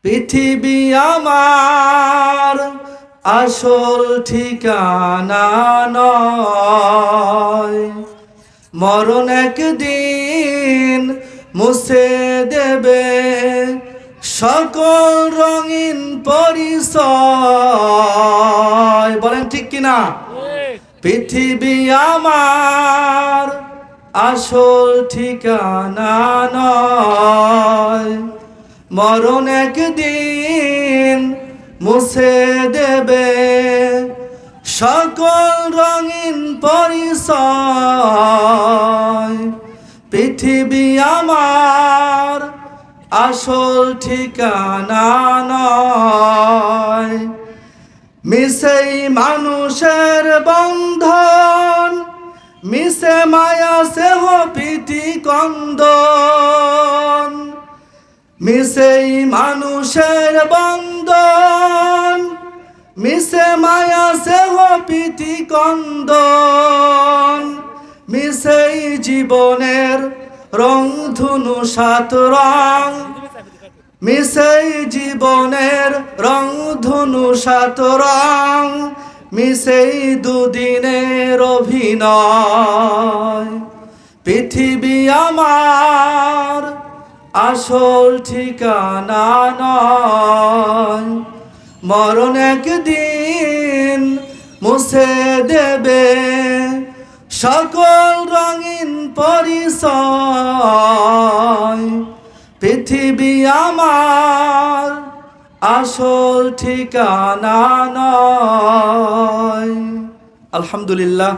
পৃথিবী আমার আসল ঠিকানা নয়, মরণ একদিন মুছে দেবে সকল রঙিন পরিচয়। বলেন ঠিক কিনা? পৃথিবী আমার আসল ঠিকানা নয়, মরণ একদিন মুছে দেবে সকল রঙিন পরিচয়। পৃথিবী আমার আসল ঠিকানা নয়, মিছেই মানুষের বন্ধন, মিছে মায়া সেহ প্রীতি কন্দন। মিছেই মানুষের বন্ধন, মিছে মায়া সেহ প্রীতি কন্দন। মিছেই জীবনের রং ধনু সাত রং, মিছেই জীবনের রং ধনু সাত রং। মিছেই দুদিনের অভিনয়। পৃথিবী আমার আসল ঠিকানা নয়, মরণ একদিন মুছে দেবে সকল রঙিন পরিচয়। পৃথিবী আমার আসল ঠিকানা নয়। আলহামদুলিল্লাহ।